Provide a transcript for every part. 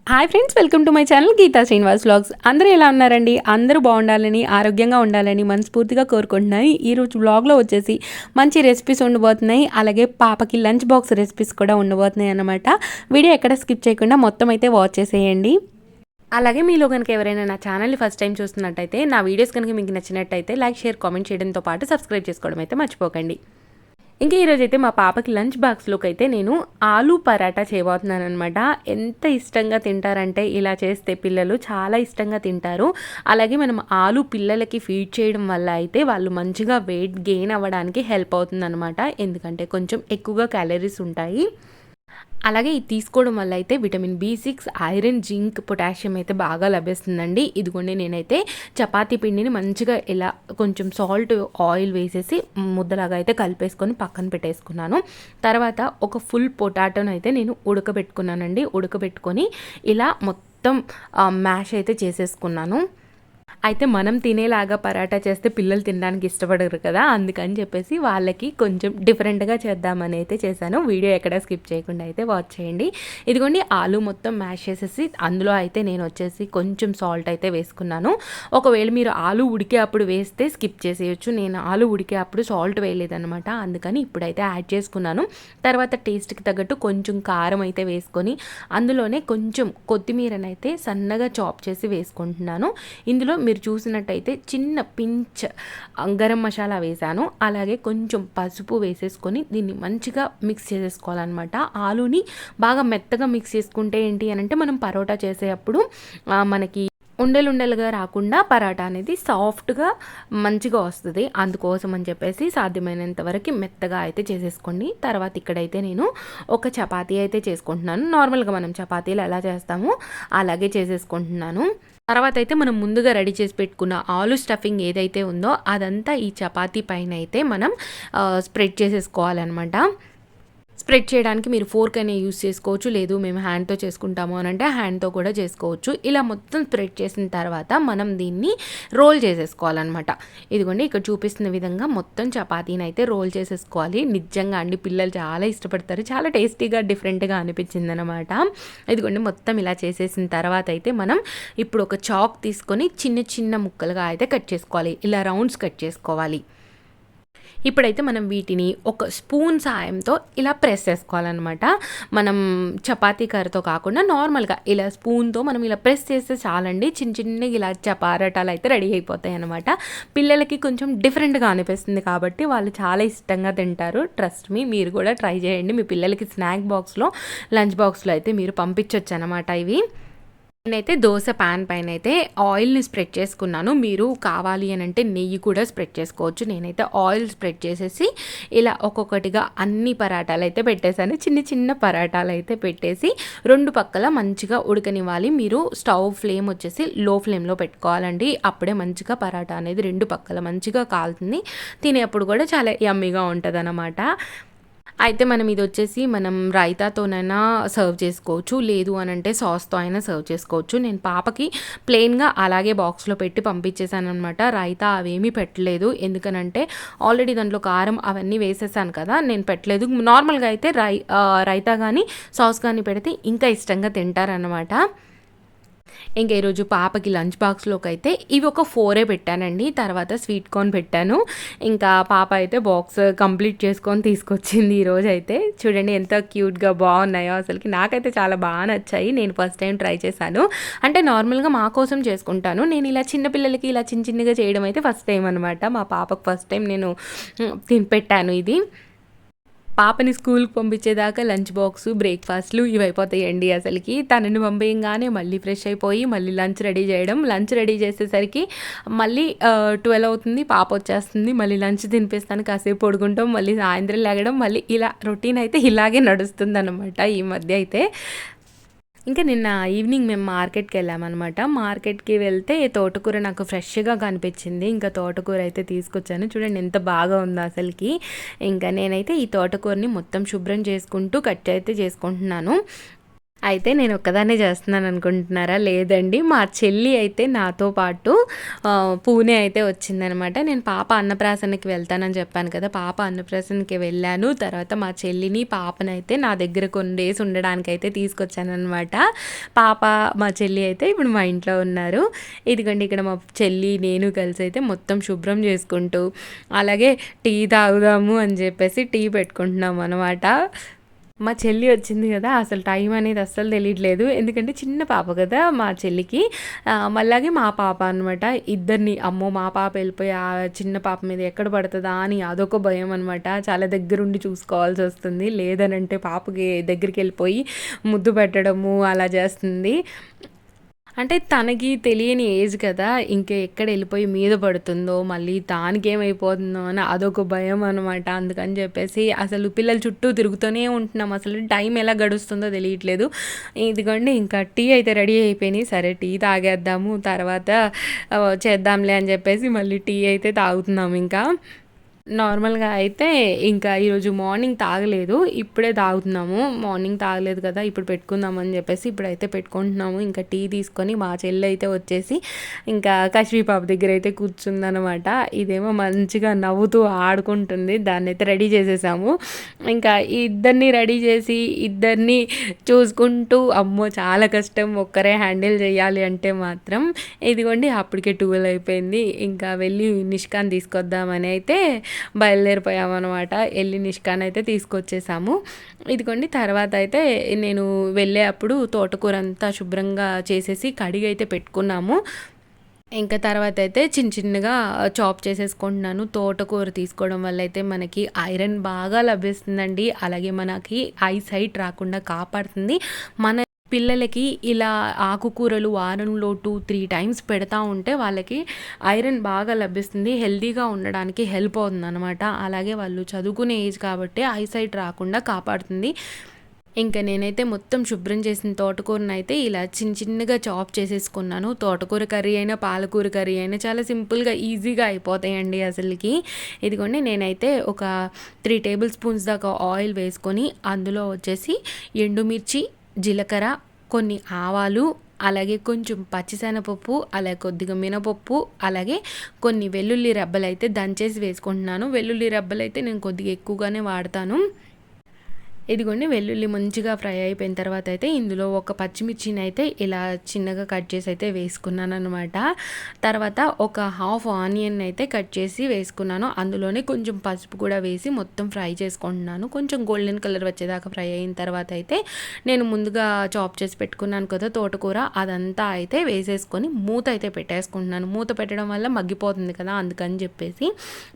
Hi friends, welcome to my channel Geetha Srinivas vlogs. అందరూ ఎలా ఉన్నారండి? అందరూ బాగుండాలని, ఆరోగ్యంగా ఉండాలని మనస్ఫూర్తిగా కోరుకుంటున్నాయి. ఈరోజు వ్లాగ్లో వచ్చేసి మంచి రెసిపీస్ ఉండబోతున్నాయి. అలాగే పాపకి లంచ్ బాక్స్ రెసిపీస్ కూడా ఉండబోతున్నాయి అన్నమాట. వీడియో ఎక్కడ స్కిప్ చేయకుండా మొత్తం అయితే వాచ్ చేసేయండి. అలాగే మీలో కనుక ఎవరైనా నా ఛానల్ని ఫస్ట్ టైం చూస్తున్నట్టయితే, నా వీడియోస్ కనుక మీకు నచ్చినట్టయితే లైక్, షేర్, కామెంట్ చేయడంతో పాటు సబ్స్క్రైబ్ చేసుకోవడం అయితే మర్చిపోకండి. ఇంకా ఈరోజైతే మా పాపకి లంచ్ బాక్స్లోకి అయితే నేను ఆలూ పరాటా చేయబోతున్నాను అనమాట. ఎంత ఇష్టంగా తింటారంటే ఇలా చేస్తే పిల్లలు చాలా ఇష్టంగా తింటారు. అలాగే మనం ఆలూ పిల్లలకి ఫీడ్ చేయడం వల్ల అయితే వాళ్ళు మంచిగా వెయిట్ గెయిన్ అవ్వడానికి హెల్ప్ అవుతుంది అనమాట. ఎందుకంటే కొంచెం ఎక్కువగా క్యాలరీస్ ఉంటాయి. అలాగే ఇది తీసుకోవడం వల్ల అయితే vitamin B6, iron, zinc, potassium అయితే బాగా లభిస్తుందండి. ఇదిగోండి నేనైతే చపాతీ పిండిని మంచిగా ఇలా కొంచెం సాల్ట్, ఆయిల్ వేసేసి ముద్దలాగా అయితే కలిపేసుకొని పక్కన పెట్టేసుకున్నాను. తర్వాత ఒక ఫుల్ పొటాటోని అయితే నేను ఉడకబెట్టుకున్నానండి. ఉడకబెట్టుకొని ఇలా మొత్తం మ్యాష్ అయితే చేసేసుకున్నాను. అయితే మనం తినేలాగా పరాటా చేస్తే పిల్లలు తినడానికి ఇష్టపడరు కదా, అందుకని చెప్పేసి వాళ్ళకి కొంచెం డిఫరెంట్గా చేద్దామని అయితే చేశాను. వీడియో ఎక్కడ స్కిప్ చేయకుండా అయితే వాచ్ చేయండి. ఇదిగోండి ఆలు మొత్తం మ్యాష్ చేసేసి అందులో అయితే నేను వచ్చేసి కొంచెం సాల్ట్ అయితే వేసుకున్నాను. ఒకవేళ మీరు ఆలు ఉడికే అప్పుడు వేస్తే స్కిప్ చేసేయచ్చు. నేను ఆలు ఉడికే అప్పుడు సాల్ట్ వేయలేదనమాట, అందుకని ఇప్పుడైతే యాడ్ చేసుకున్నాను. తర్వాత టేస్ట్కి తగ్గట్టు కొంచెం కారం అయితే వేసుకొని అందులోనే కొంచెం కొత్తిమీరనైతే సన్నగా చాప్ చేసి వేసుకుంటున్నాను. ఇందులో మీరు చూసినట్టయితే చిన్న పించ్ గరం మసాలా వేసాను. అలాగే కొంచెం పసుపు వేసేసుకొని దీన్ని మంచిగా మిక్స్ చేసేసుకోవాలన్నమాట. ఆలూని బాగా మెత్తగా మిక్స్ చేసుకుంటే ఏంటి అని అంటే మనం పరోటా చేసేటప్పుడు మనకి ఉండలుగా రాకుండా పరాటా అనేది సాఫ్ట్గా మంచిగా వస్తుంది. అందుకోసం అని చెప్పేసి సాధ్యమైనంత వరకు మెత్తగా అయితే చేసేసుకోండి. తర్వాత ఇక్కడైతే నేను ఒక చపాతీ అయితే చేసుకుంటున్నాను. నార్మల్గా మనం చపాతీలు ఎలా చేస్తామో అలాగే చేసేసుకుంటున్నాను. తర్వాత అయితే మనం ముందుగా రెడీ చేసి పెట్టుకున్న ఆలు స్టఫింగ్ ఏదైతే ఉందో అదంతా ఈ చపాతీ పైన అయితే మనం స్ప్రెడ్ చేసేసుకోవాలన్నమాట. స్ప్రెడ్ చేయడానికి మీరు ఫోర్క్ అనే యూస్ చేసుకోవచ్చు, లేదు మేము హ్యాండ్తో చేసుకుంటాము అని అంటే హ్యాండ్తో కూడా చేసుకోవచ్చు. ఇలా మొత్తం స్ప్రెడ్ చేసిన తర్వాత మనం దీన్ని రోల్ చేసేసుకోవాలన్నమాట. ఇదిగోండి ఇక్కడ చూపిస్తున్న విధంగా మొత్తం చపాతీని అయితే రోల్ చేసేసుకోవాలి. నిజంగా అండి పిల్లలు చాలా ఇష్టపడతారు. చాలా టేస్టీగా డిఫరెంట్గా అనిపించింది అనమాట. ఇదిగోండి మొత్తం ఇలా చేసేసిన తర్వాత అయితే మనం ఇప్పుడు ఒక చాక్ తీసుకొని చిన్న చిన్న ముక్కలుగా అయితే కట్ చేసుకోవాలి. ఇలా రౌండ్స్ కట్ చేసుకోవాలి. ఇప్పుడైతే మనం వీటిని ఒక స్పూన్ సాయంతో ఇలా ప్రెస్ చేసుకోవాలన్నమాట. మనం చపాతీ కర్రతో కాకుండా నార్మల్గా ఇలా స్పూన్తో మనం ఇలా ప్రెస్ చేస్తే చాలండి. చిన్న చిన్నగా ఇలా పరాటాలు అయితే రెడీ అయిపోతాయి అనమాట. పిల్లలకి కొంచెం డిఫరెంట్గా అనిపిస్తుంది కాబట్టి వాళ్ళు చాలా ఇష్టంగా తింటారు. ట్రస్ట్ మీ, మీరు కూడా ట్రై చేయండి. మీ పిల్లలకి స్నాక్ బాక్స్లో, లంచ్ బాక్స్లో అయితే మీరు పంపించవచ్చు అనమాట. ఇవి నేనైతే దోశ ప్యాన్ పైన అయితే ఆయిల్ని స్ప్రెడ్ చేసుకున్నాను. మీరు కావాలి అని అంటే నెయ్యి కూడా స్ప్రెడ్ చేసుకోవచ్చు. నేనైతే ఆయిల్ స్ప్రెడ్ చేసేసి ఇలా ఒక్కొక్కటిగా అన్ని పరాటాలు అయితే పెట్టేశాను. చిన్న చిన్న పరాటాలు అయితే పెట్టేసి రెండు పక్కల మంచిగా ఉడకనివ్వాలి. మీరు స్టవ్ ఫ్లేమ్ వచ్చేసి లో ఫ్లేమ్లో పెట్టుకోవాలండి. అప్పుడే మంచిగా పరాటా అనేది రెండు పక్కల మంచిగా కాలుతుంది. తినేప్పుడు కూడా చాలా యమ్మీగా ఉంటుంది అన్నమాట. అయితే మనం ఇది వచ్చేసి మనం రైతాతోనైనా సర్వ్ చేసుకోవచ్చు, లేదు అని అంటే సాస్తో అయినా సర్వ్ చేసుకోవచ్చు. నేను పాపకి ప్లెయిన్గా అలాగే బాక్స్లో పెట్టి పంపించేసాను అనమాట. రైతా అవేమీ పెట్టలేదు, ఎందుకనంటే ఆల్రెడీ దాంట్లో కారం అవన్నీ వేసేసాను కదా, నేను పెట్టలేదు. నార్మల్గా అయితే రైతా కానీ సాస్ కానీ పెడితే ఇంకా ఇష్టంగా తింటారనమాట. ఇంకా ఈరోజు పాపకి లంచ్ బాక్స్లోకి అయితే ఇవి ఒక 4 పెట్టానండి. తర్వాత స్వీట్ కార్న్ పెట్టాను. ఇంకా పాప అయితే బాక్స్ కంప్లీట్ చేసుకొని తీసుకొచ్చింది ఈరోజు అయితే. చూడండి ఎంత క్యూట్గా బాగున్నాయో, అసలుకి నాకైతే చాలా బాగా నచ్చాయి. నేను ఫస్ట్ టైం ట్రై చేశాను. అంటే నార్మల్గా మా కోసం చేసుకుంటాను. నేను ఇలా చిన్నపిల్లలకి ఇలా చిన్న చిన్నగా చేయడం అయితే ఫస్ట్ టైం అనమాట. మా పాపకు ఫస్ట్ టైం నేను పెట్టాను ఇది. పాపని స్కూల్కి పంపించేదాకా లంచ్ బాక్సు, బ్రేక్ఫాస్ట్లు ఇవి అయిపోతాయండి. అసలుకి తనని పంపేయంగానే మళ్ళీ ఫ్రెష్ అయిపోయి మళ్ళీ లంచ్ రెడీ చేయడం. లంచ్ రెడీ చేసేసరికి మళ్ళీ 12 అవుతుంది, పాప వచ్చేస్తుంది. మళ్ళీ లంచ్ తినిపిస్తాను, కాసేపు పడుకుంటాం, మళ్ళీ సాయంత్రం లేగడం, మళ్ళీ ఇలా రొటీన్ అయితే ఇలాగే నడుస్తుంది అనమాట ఈ మధ్య అయితే. ఇంకా నిన్న ఈవినింగ్ మేము మార్కెట్కి వెళ్ళామన్నమాట. మార్కెట్కి వెళ్తే తోటకూర నాకు ఫ్రెష్గా కనిపించింది. ఇంకా తోటకూర అయితే తీసుకొచ్చాను. చూడండి ఎంత బాగా ఉందో అసలుకి. ఇంకా నేనైతే ఈ తోటకూరని మొత్తం శుభ్రం చేసుకుంటూ కట్ అయితే చేసుకుంటున్నాను. అయితే నేను ఒక్కదాన్నే చేస్తున్నాను అనుకుంటున్నారా? లేదండి. మా చెల్లి అయితే నాతో పాటు పూణే అయితే వచ్చిందనమాట. నేను పాప అన్నప్రాసనకి వెళ్తానని చెప్పాను కదా! పాప అన్నప్రాసనకి వెళ్ళాను. తర్వాత మా చెల్లిని, పాపనైతే నా దగ్గర కొన్ని డేస్ ఉండడానికైతే తీసుకొచ్చాననమాట. పాప, మా చెల్లి అయితే ఇప్పుడు మా ఇంట్లో ఉన్నారు. ఇదిగోండి ఇక్కడ మా చెల్లి, నేను కలిసి అయితే మొత్తం శుభ్రం చేసుకుంటూ, అలాగే టీ తాగుదాము అని చెప్పేసి టీ పెట్టుకుంటున్నాం అనమాట. మా చెల్లి వచ్చింది కదా! అసలు టైం అనేది అస్సలు తెలియట్లేదు. ఎందుకంటే చిన్న పాప కదా మా చెల్లికి. మళ్ళాగే మా పాప అనమాట. ఇద్దరిని అమ్మో! మా పాప వెళ్ళిపోయి ఆ చిన్న పాప మీద ఎక్కడ పడతదా అని అదొక భయం అనమాట. చాలా దగ్గరుండి చూసుకోవాల్సొస్తుంది. లేదనంటే పాపకి దగ్గరికెళ్ళిపోయి ముద్దు పెట్టడము అలా చేస్తుంది. అంటే తనకి తెలియని ఏజ్ కదా! ఇంక ఎక్కడ ఎళ్ళిపోయి మీద పడుతుందో, మళ్ళీ దానికేమైపోతుందో అని అదొక భయం అనమాట. అందుకని చెప్పేసి అసలు పిల్లల చుట్టూ తిరుగుతూనే ఉంటున్నాం. అసలు టైం ఎలా గడుస్తుందో తెలియట్లేదు. ఇదిగోండి ఇంకా టీ అయితే రెడీ అయిపోయినాయి. సరే టీ తాగేద్దాము, తర్వాత చేద్దాంలే అని చెప్పేసి మళ్ళీ టీ అయితే తాగుతున్నాం ఇంకా. నార్మల్‌గా అయితే ఇంకా ఈరోజు మార్నింగ్ తాగలేదు. ఇప్పుడే తాగుతున్నాము. మార్నింగ్ తాగలేదు కదా! ఇప్పుడు పెట్టుకుందామని చెప్పేసి ఇప్పుడైతే పెట్టుకుంటున్నాము. ఇంకా టీ తీసుకొని మా చెల్లయితే వచ్చేసి ఇంకా కశ్మీ పాప దగ్గరైతే కూర్చుందనమాట. ఇదేమో మంచిగా నవ్వుతూ ఆడుకుంటుంది. దాన్నైతే రెడీ చేసేసాము. ఇంకా ఇద్దరిని రెడీ చేసి, ఇద్దరిని చూసుకుంటూ అమ్మో! చాలా కష్టం. ఒక్కరే హ్యాండిల్ చేయాలి అంటే మాత్రం. ఇదిగోండి అప్పటికే 12 అయిపోయింది. ఇంకా వెళ్ళి నిష్కాన్ తీసుకొద్దామని అయితే బయలుదేరిపోయామన్నమాట. వెళ్ళి నిష్కాన్ అయితే తీసుకొచ్చేసాము. ఇదిగోండి తర్వాత అయితే నేను వెళ్ళే అప్పుడు తోటకూర అంతా శుభ్రంగా చేసేసి కడిగి అయితే పెట్టుకున్నాము. ఇంకా తర్వాత అయితే చిన్న చిన్నగా చాప్ చేసేసుకుంటున్నాను. తోటకూర తీసుకోవడం వల్ల అయితే మనకి ఐరన్ బాగా లభిస్తుందండి. అలాగే మనకి ఐ సైట్ రాకుండా కాపాడుతుంది. మన పిల్లలకి ఇలా ఆకుకూరలు వారంలో 2-3 టైమ్స్ పెడతా ఉంటే వాళ్ళకి ఐరన్ బాగా లభిస్తుంది. హెల్తీగా ఉండడానికి హెల్ప్ అవుతుందనమాట. అలాగే వాళ్ళు చదువుకునే ఏజ్ కాబట్టి ఐసైట్ రాకుండా కాపాడుతుంది. ఇంకా నేనైతే మొత్తం శుభ్రం చేసిన తోటకూరనైతే ఇలా చిన్న చిన్నగా చాప్ చేసేసుకున్నాను. తోటకూర కర్రీ అయినా, పాలకూర కర్రీ అయినా చాలా సింపుల్గా ఈజీగా అయిపోతాయండి అసలుకి. ఇదిగోండి నేనైతే ఒక 3 టేబుల్ స్పూన్స్ దాకా ఆయిల్ వేసుకొని అందులో వచ్చేసి ఎండుమిర్చి, జీలకర్ర, కొన్ని ఆవాలు, అలాగే కొంచెం పచ్చిశనగపప్పు, అలాగే కొద్దిగా మినపప్పు, అలాగే కొన్ని వెల్లుల్లి రెబ్బలైతే దంచేసి వేసుకుంటున్నాను. వెల్లుల్లి రెబ్బలైతే నేను కొద్దిగా ఎక్కువగానే వాడతాను. ఇదిగోండి వెల్లుల్లి మంచిగా ఫ్రై అయిపోయిన తర్వాత అయితే ఇందులో ఒక పచ్చిమిర్చిని అయితే ఇలా చిన్నగా కట్ చేసి అయితే వేసుకున్నాను అనమాట. తర్వాత ఒక హాఫ్ ఆనియన్ అయితే కట్ చేసి వేసుకున్నాను. అందులోనే కొంచెం పసుపు కూడా వేసి మొత్తం ఫ్రై చేసుకుంటున్నాను. కొంచెం గోల్డెన్ కలర్ వచ్చేదాకా ఫ్రై అయిన తర్వాత అయితే నేను ముందుగా చాప్ చేసి పెట్టుకున్నాను కదా తోటకూర, అదంతా అయితే వేసేసుకొని మూత అయితే పెట్టేసుకుంటున్నాను. మూత పెట్టడం వల్ల మగ్గిపోతుంది కదా, అందుకని చెప్పేసి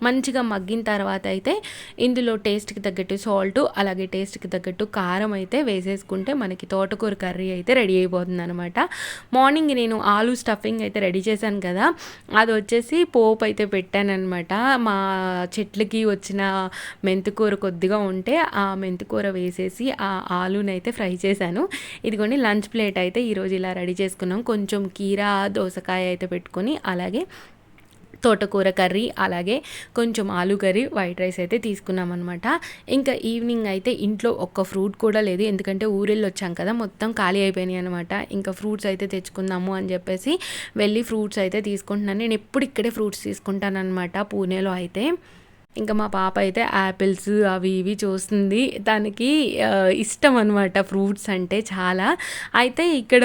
మంచిగా మగ్గిన తర్వాత అయితే ఇందులో టేస్ట్కి తగ్గట్టు సాల్ట్, అలాగే టేస్ట్కి తగ్గట్టు కారం అయితే వేసేసుకుంటే మనకి తోటకూర కర్రీ అయితే రెడీ అయిపోతుంది అనమాట. మార్నింగ్ నేను ఆలు స్టఫింగ్ అయితే రెడీ చేశాను కదా, అది వచ్చేసి పోపు అయితే పెట్టానమాట. మా చెట్లకి వచ్చిన మెంతికూర కొద్దిగా ఉంటే ఆ మెంతికూర వేసేసి ఆ ఆలుని అయితే ఫ్రై చేశాను. ఇదిగోండి లంచ్ ప్లేట్ అయితే ఈరోజు ఇలా రెడీ చేసుకున్నాం. కొంచెం కీరా దోసకాయ అయితే పెట్టుకొని, అలాగే తోటకూర కర్రీ, అలాగే కొంచెం ఆలు కర్రీ, వైట్ రైస్ అయితే తీసుకున్నాం అనమాట. ఇంకా ఈవినింగ్ అయితే ఇంట్లో ఒక్క ఫ్రూట్ కూడా లేదు, ఎందుకంటే ఊరెళ్ళి వచ్చాం కదా, మొత్తం ఖాళీ అయిపోయినాయి అనమాట. ఇంకా ఫ్రూట్స్ అయితే తెచ్చుకుందాము అని చెప్పేసి వెళ్ళి ఫ్రూట్స్ అయితే తీసుకుంటున్నాను. నేను ఎప్పుడు ఇక్కడే ఫ్రూట్స్ తీసుకుంటాను అనమాట పూణేలో అయితే. ఇంకా మా పాప అయితే యాపిల్స్ అవి ఇవి చూస్తుంది. దానికి ఇష్టం అనమాట ఫ్రూట్స్ అంటే చాలా. అయితే ఇక్కడ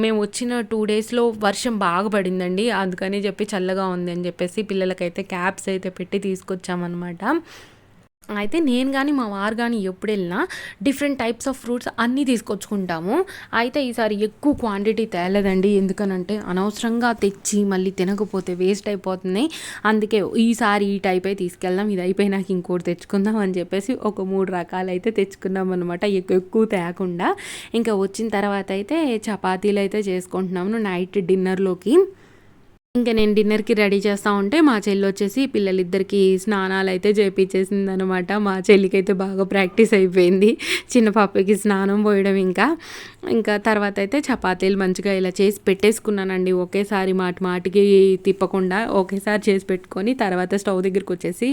మేము వచ్చిన 2 డేస్లో వర్షం బాగా పడిందండి. అందుకని చెప్పి చల్లగా ఉంది అని చెప్పేసి పిల్లలకైతే క్యాప్స్ అయితే పెట్టి తీసుకొచ్చామన్నమాట. అయితే నేను కానీ మా వారు కానీ ఎప్పుడు వెళ్ళినా డిఫరెంట్ టైప్స్ ఆఫ్ ఫ్రూట్స్ అన్నీ తీసుకొచ్చుకుంటాము. అయితే ఈసారి ఎక్కువ క్వాంటిటీ తేలేదండి, ఎందుకనంటే అనవసరంగా తెచ్చి మళ్ళీ తినకపోతే వేస్ట్ అయిపోతున్నాయి. అందుకే ఈసారి ఈ టైపే తీసుకెళ్దాం, ఇది అయిపోయినాక ఇంకోటి తెచ్చుకుందాం అని చెప్పేసి ఒక 3 రకాలు అయితే తెచ్చుకున్నాం అనమాట, ఎక్కువ తేకుండా. ఇంకా వచ్చిన తర్వాత అయితే చపాతీలు అయితే చేసుకుంటున్నాము నైట్ డిన్నర్లోకి. ఇంకా నేను డిన్నర్కి రెడీ చేస్తూ ఉంటే మా చెల్లి వచ్చేసి పిల్లలిద్దరికి స్నానాలు అయితే చేయించేసింది అనమాట. మా చెల్లికి అయితే బాగా ప్రాక్టీస్ అయిపోయింది చిన్న పాపకి స్నానం పోయడం. ఇంకా ఇంకా తర్వాత అయితే చపాతీలు మంచిగా ఇలా చేసి పెట్టేసుకున్నానండి. ఒకేసారి మాటికి తిప్పకుండా ఒకేసారి చేసి పెట్టుకొని తర్వాత స్టవ్ దగ్గరికి వచ్చేసి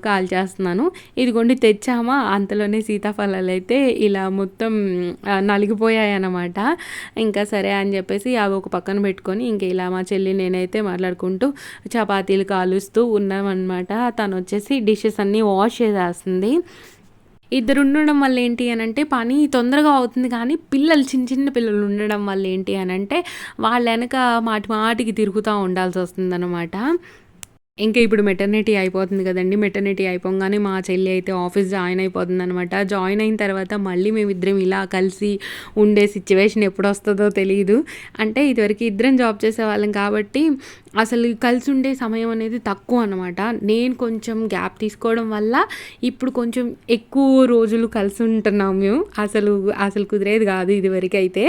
కాల్చేస్తున్నాను. ఇదిగోండి తెచ్చామా అంతలోనే సీతాఫలాలు అయితే ఇలా మొత్తం నలిగిపోయాయన్నమాట. ఇంకా సరే అని చెప్పేసి అవి ఒక పక్కన పెట్టుకొని ఇంక ఇలా మా చెల్లి నేనైతే మాట్లాడుకుంటూ చపాతీలు కాలుస్తూ ఉన్నామన్నమాట. తను వచ్చేసి డిషెస్ అన్నీ వాష్ చేసేస్తుంది. ఇద్దరు ఉండడం వల్ల ఏంటి అని అంటే పని తొందరగా అవుతుంది, కానీ పిల్లలు చిన్న చిన్న పిల్లలు ఉండడం వల్ల ఏంటి అని అంటే వాళ్ళ వెనక మాటికి తిరుగుతూ ఉండాల్సి వస్తుందన్నమాట. ఇంకా ఇప్పుడు మెటర్నిటీ అయిపోతుంది కదండి. మెటర్నిటీ అయిపోగానే మా చెల్లి అయితే ఆఫీస్ జాయిన్ అయిపోతుంది అనమాట. జాయిన్ అయిన తర్వాత మళ్ళీ మేమిద్దరం ఇలా కలిసి ఉండే సిచ్యువేషన్ ఎప్పుడు వస్తుందో తెలియదు. అంటే ఇదివరకు ఇద్దరం జాబ్ చేసేవాళ్ళం కాబట్టి అసలు కలిసి ఉండే సమయం అనేది తక్కువ అనమాట. నేను కొంచెం గ్యాప్ తీసుకోవడం వల్ల ఇప్పుడు కొంచెం ఎక్కువ రోజులు కలిసి ఉంటున్నాం మేము. అసలు కుదిరేది కాదు ఇదివరకు అయితే.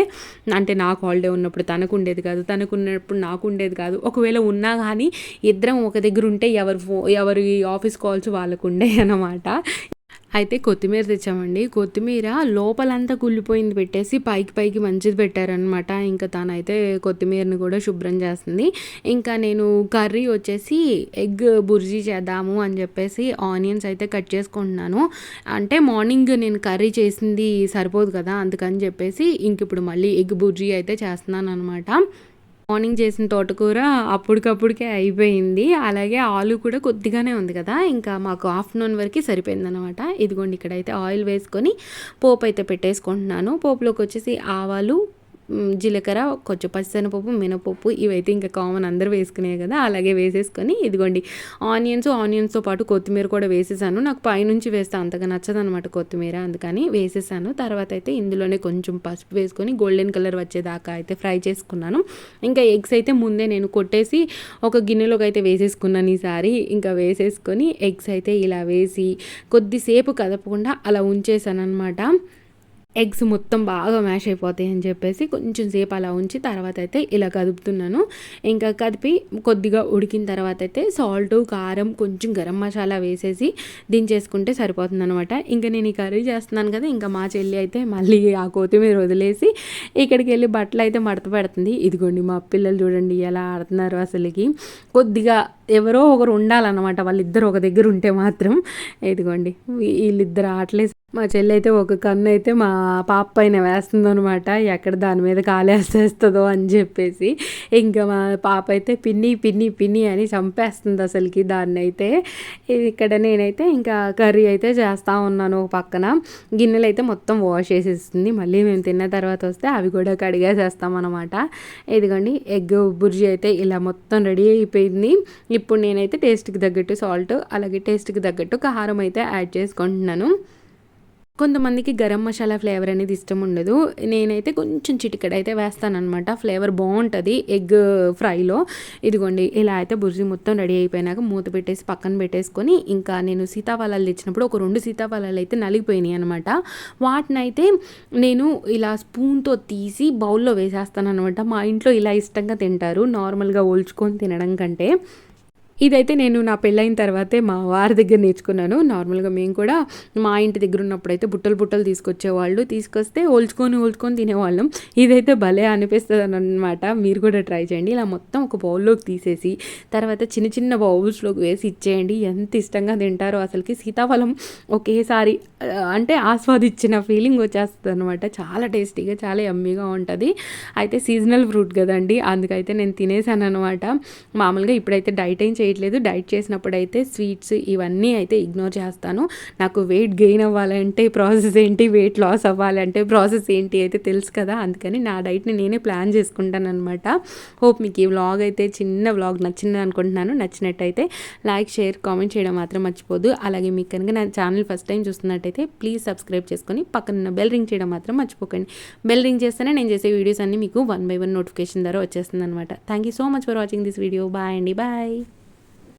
అంటే నాకు హాలిడే ఉన్నప్పుడు తనకు ఉండేది కాదు, తనకు ఉన్నప్పుడు నాకు ఉండేది కాదు. ఒకవేళ ఉన్నా కానీ ఇద్దరం ఒక దగ్గర ఉంటే ఎవరి ఆఫీస్ కాల్స్ వాళ్ళకు ఉండే అన్నమాట. అయితే కొత్తిమీర తెచ్చామండి. కొత్తిమీర లోపలంతా కుళ్ళిపోయింది పెట్టేసి పైకి మంచిది పెట్టారనమాట. ఇంకా తనైతే కొత్తిమీరని కూడా శుభ్రం చేస్తుంది. ఇంకా నేను కర్రీ వచ్చేసి ఎగ్ బుర్జీ చేద్దాము అని చెప్పేసి ఆనియన్స్ అయితే కట్ చేసుకుంటున్నాను. అంటే మార్నింగ్ నేను కర్రీ చేసింది సరిపోదు కదా, అందుకని చెప్పేసి ఇంక ఇప్పుడు మళ్ళీ ఎగ్ బుర్జీ అయితే చేస్తున్నాను అనమాట. మార్నింగ్ చేసిన తోటకూర అప్పటికప్పుడికే అయిపోయింది. అలాగే ఆలు కూడా కొద్దిగానే ఉంది కదా, ఇంకా మాకు ఆఫ్టర్నూన్ వరకు సరిపోయిందనమాట. ఇదిగోండి ఇక్కడైతే ఆయిల్ వేసుకొని పోపు అయితే పెట్టేసుకుంటున్నాను. పోపులోకి వచ్చేసి ఆవాలు, జీలకర్ర, కొంచెం పచ్చిశనగపప్పు, మినపప్పు ఇవైతే ఇంకా కామన్ అందరూ వేసుకునే కదా, అలాగే వేసేసుకొని ఇదిగోండి ఆనియన్స్తో పాటు కొత్తిమీర కూడా వేసేసాను. నాకు పైనుంచి వేస్తే అంతగా నచ్చదనమాట కొత్తిమీర, అందుకని వేసేసాను. తర్వాత అయితే ఇందులోనే కొంచెం పసుపు వేసుకొని గోల్డెన్ కలర్ వచ్చేదాకా అయితే ఫ్రై చేసుకున్నాను. ఇంకా ఎగ్స్ అయితే ముందే నేను కొట్టేసి ఒక గిన్నెలోకి అయితే వేసేసుకున్నాను ఈసారి. ఇంకా వేసేసుకొని ఎగ్స్ అయితే ఇలా వేసి కొద్దిసేపు కదపకుండా అలా ఉంచేసాను అనమాట. ఎగ్స్ మొత్తం బాగా మ్యాష్ అయిపోతాయి అని చెప్పేసి కొంచెం సేపు అలా ఉంచి తర్వాత అయితే ఇలా కదుపుతున్నాను. ఇంకా కదిపి కొద్దిగా ఉడికిన తర్వాత అయితే సాల్ట్, కారం, కొంచెం గరం మసాలా వేసేసి దించేసుకుంటే సరిపోతుంది అనమాట. ఇంకా నేను ఈ కర్రీ చేస్తున్నాను కదా, ఇంకా మా చెల్లి అయితే మళ్ళీ ఆ కొత్తిమీర వదిలేసి ఇక్కడికి వెళ్ళి బట్టలు అయితే మడత పెడుతుంది. ఇదిగోండి మా పిల్లలు చూడండి ఎలా ఆడుతున్నారు. అసలుకి కొద్దిగా ఎవరో ఒకరు ఉండాలన్నమాట, వాళ్ళిద్దరు ఒక దగ్గర ఉంటే మాత్రం. ఇదిగోండి వీళ్ళిద్దరు ఆటలేసి మా చెల్లి అయితే ఒక కన్ను అయితే మా పాప పైన వేస్తుందనమాట, ఎక్కడ దాని మీద కాలేస్తుందో అని చెప్పేసి. ఇంకా మా పాప అయితే పిన్ని అని చంపేస్తుంది అసలుకి దాన్ని అయితే. ఇక్కడ నేనైతే ఇంకా కర్రీ అయితే చేస్తూ ఉన్నాను. ఒక పక్కన గిన్నెలు అయితే మొత్తం వాష్ చేసేస్తుంది. మళ్ళీ మేము తిన్న తర్వాత వస్తే అవి కూడా కడిగేసేస్తామన్నమాట. ఇదిగోండి ఎగ్ బుర్జీ అయితే ఇలా మొత్తం రెడీ అయిపోయింది. ఇప్పుడు నేనైతే టేస్ట్కి తగ్గట్టు సాల్ట్, అలాగే టేస్ట్కి తగ్గట్టు కారం అయితే యాడ్ చేసుకుంటున్నాను. కొంతమందికి గరం మసాలా ఫ్లేవర్ అనేది ఇష్టం ఉండదు. నేనైతే కొంచెం చిటికెడ అయితే వేస్తానమాట, ఫ్లేవర్ బాగుంటుంది ఎగ్ ఫ్రైలో. ఇదిగోండి ఇలా అయితే బుర్జీ మొత్తం రెడీ అయిపోయినాక మూత పెట్టేసి పక్కన పెట్టేసుకొని ఇంకా నేను సీతాఫలాలు తెచ్చినప్పుడు ఒక 2 సీతాఫలాలు అయితే నలిగిపోయినాయి అనమాట. వాటిని అయితే నేను ఇలా స్పూన్తో తీసి బౌల్లో వేసేస్తాను అనమాట. మా ఇంట్లో ఇలా ఇష్టంగా తింటారు, నార్మల్గా ఒల్చుకొని తినడం కంటే. ఇదైతే నేను నా పెళ్ళైన తర్వాతే మా వారి దగ్గర నేర్చుకున్నాను. నార్మల్గా మేము కూడా మా ఇంటి దగ్గర ఉన్నప్పుడైతే బుట్టలు తీసుకొచ్చేవాళ్ళు, తీసుకొస్తే ఓల్చుకొని తినేవాళ్ళం. ఇదైతే భలే అనిపిస్తుంది అనమాట. మీరు కూడా ట్రై చేయండి. ఇలా మొత్తం ఒక బౌల్లోకి తీసేసి తర్వాత చిన్న బౌల్స్లోకి వేసి ఇచ్చేయండి. ఎంత ఇష్టంగా తింటారో అసలుకి. సీతాఫలం ఒకేసారి అంటే ఆస్వాదించిన ఫీలింగ్ వచ్చేస్తుంది అనమాట. చాలా టేస్టీగా, చాలా యమ్మీగా ఉంటుంది. అయితే సీజనల్ ఫ్రూట్ కదండి, అందుకైతే నేను తినేసాను అనమాట. మామూలుగా ఇప్పుడైతే డైట్ ఏం చేయట్లేదు. డైట్ చేసినప్పుడు అయితే స్వీట్స్ ఇవన్నీ అయితే ఇగ్నోర్ చేస్తాను. నాకు వెయిట్ గెయిన్ అవ్వాలంటే ప్రాసెస్ ఏంటి, వెయిట్ లాస్ అవ్వాలంటే ప్రాసెస్ ఏంటి అయితే తెలుసు కదా, అందుకని నా డైట్ని నేనే ప్లాన్ చేసుకుంటాను అనమాట. హోప్ మీకు ఈ వ్లాగ్ అయితే చిన్న వ్లాగ్ నచ్చింది అనుకుంటున్నాను. నచ్చినట్టయితే లైక్, షేర్, కామెంట్ చేయడం మాత్రం మర్చిపోదు. అలాగే మీకు కనుక నా ఛానల్ ఫస్ట్ టైం చూస్తున్నట్టయితే ప్లీజ్ సబ్స్క్రైబ్ చేసుకొని పక్కన బెల్ రింగ్ చేయడం మాత్రం మర్చిపోకండి. బెల్ రింగ్ చేస్తేనే నేను చేసే వీడియోస్ అన్నీ మీకు 1 by 1 నోటిఫికేషన్ ద్వారా వచ్చేస్తుంది అనమాట. Thank you so much for watching this video. Bye అండి, బాయ్.